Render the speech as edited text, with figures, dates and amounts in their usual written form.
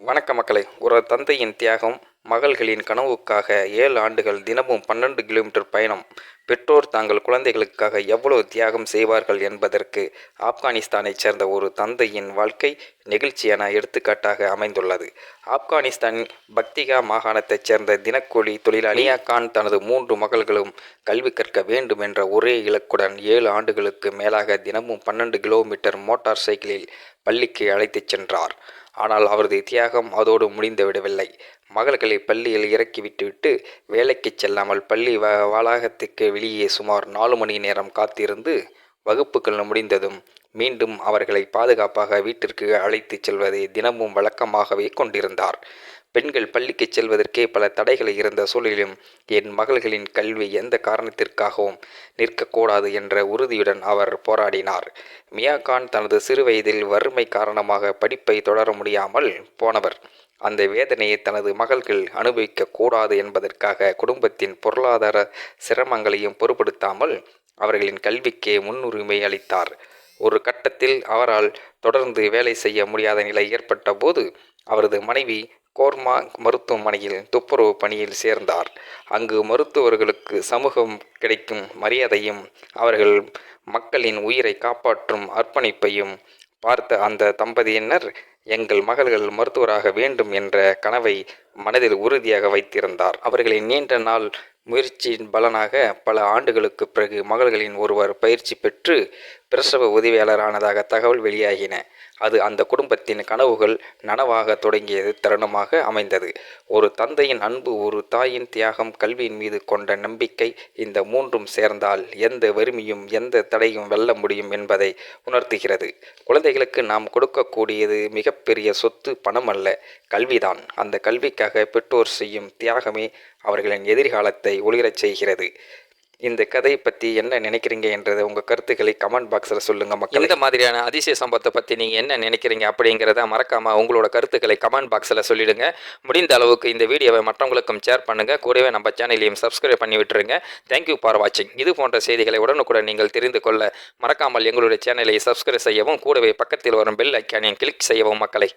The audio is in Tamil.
வணக்க மக்களே. ஒரு தந்தையின் தியாகம், மகள்களின் கனவுக்காக 7 ஆண்டுகள் தினமும் 12 கிலோமீட்டர் பயணம். பெற்றோர் தங்கள் குழந்தைகளுக்காக எவ்வளவு தியாகம் செய்வார்கள் என்பதற்கு ஆப்கானிஸ்தானைச் சேர்ந்த ஒரு தந்தையின் வாழ்க்கை நெகிழ்ச்சியான எடுத்துக்காட்டாக அமைந்துள்ளது. ஆப்கானிஸ்தானின் பக்திகா மாகாணத்தைச் சேர்ந்த தினக்கூலி தொழிலாளி மியா கான் தனது 3 மகள்களும் கல்வி கற்க வேண்டும் என்ற ஒரே இலக்குடன் 7 ஆண்டுகளுக்கு மேலாக தினமும் 12 கிலோமீட்டர் மோட்டார் சைக்கிளில் பள்ளிக்கு அழைத்துச் சென்றார். ஆனால் அவரது தியாகம் அதோடு முடிந்துவிடவில்லை. மகள்களை பள்ளியில் இறக்கிவிட்டுவிட்டு வேலைக்கு செல்லாமல் பள்ளி வளாகத்துக்கு வெளியே சுமார் 4 மணி நேரம் காத்திருந்து வகுப்புகள் முடிந்ததும் மீண்டும் அவர்களை பாதுகாப்பாக வீட்டிற்கு அழைத்துச் செல்வதை தினமும் வழக்கமாகவே கொண்டிருந்தார். பெண்கள் பள்ளிக்கு செல்வதற்கே பல தடைகள் இருந்த சூழலிலும் என் மகள்களின் கல்வி எந்த காரணத்திற்காகவும் நிற்கக்கூடாது என்ற உறுதியுடன் அவர் போராடினார். மியா கான் தனது சிறுவயதில் வறுமை காரணமாக படிப்பை தொடர முடியாமல் போனவர். அந்த வேதனையை தனது மகள்கள் அனுபவிக்க கூடாது என்பதற்காக குடும்பத்தின் பொருளாதார சிரமங்களையும் பொருட்படுத்தாமல் அவர்களின் கல்விக்கே முன்னுரிமை அளித்தார். ஒரு கட்டத்தில் அவரால் தொடர்ந்து வேலை செய்ய முடியாத நிலை ஏற்பட்ட போது அவரது மனைவி கோர்மா மருத்துவமனையில் துப்புரவு பணியில் சேர்ந்தார். அங்கு மருத்துவர்களுக்கு சமூகம் கிடைக்கும் மரியாதையும் அவர்கள் மக்களின் உயிரை காப்பாற்றும் அர்ப்பணிப்பையும் பார்த்த அந்த தம்பதியினர் எங்கள் மகள்கள் மருத்துவராக வேண்டும் என்ற கனவை மனதில் உறுதியாக வைத்திருந்தார். அவர்களின் நீண்ட நாள் முயற்சியின் பலனாக பல ஆண்டுகளுக்கு பிறகு மகள்களின் ஒருவர் பயிற்சி பெற்று பிரசவ உதவியாளரானதாக தகவல் வெளியாகின. அது அந்த குடும்பத்தின் கனவுகள் நனவாக தொடங்கிய தருணமாக அமைந்தது. ஒரு தந்தையின் அன்பு, ஒரு தாயின் தியாகம், கல்வியின் மீது கொண்ட நம்பிக்கை, இந்த மூன்றும் சேர்ந்தால் எந்த வறுமையும் எந்த தடையும் வெல்ல முடியும் என்பதை உணர்த்துகிறது. குழந்தைகளுக்கு நாம் கொடுக்கக்கூடியது மிகப்பெரிய சொத்து பணம் அல்ல, கல்விதான். அந்த கல்விக்காக பெற்றோர் செய்யும் தியாகமே அவர்களின் எதிர்காலத்தை ஒளிரச் செய்கிறது. இந்த கதை பற்றி என்ன நினைக்கிறீங்க என்றதை உங்கள் கருத்துக்களை கமெண்ட் பாக்ஸில் சொல்லுங்கள் மக்கள். இந்த மாதிரியான அதிசய சம்பவத்தை பற்றி நீங்கள் என்ன நினைக்கிறீங்க அப்படிங்கிறத மறக்காமல் உங்களோட கருத்துக்களை கமெண்ட் பாக்ஸில் சொல்லிடுங்க. முடிந்த அளவுக்கு இந்த வீடியோவை மற்றவங்களுக்கும் ஷேர் பண்ணுங்கள். கூடவே நம்ம சேனலையும் சப்ஸ்கிரைப் பண்ணி விட்டுருங்க. தேங்க்யூ ஃபார் வாட்சிங். இது போன்ற செய்திகளை உடனுக்குடன் நீங்கள் தெரிந்து கொள்ள மறக்காமல் எங்களுடைய சேனலை சப்ஸ்கிரைப் செய்யவும், கூடவே பக்கத்தில் வரும் பெல் ஐக்கானையும் கிளிக் செய்யவும் மக்களை.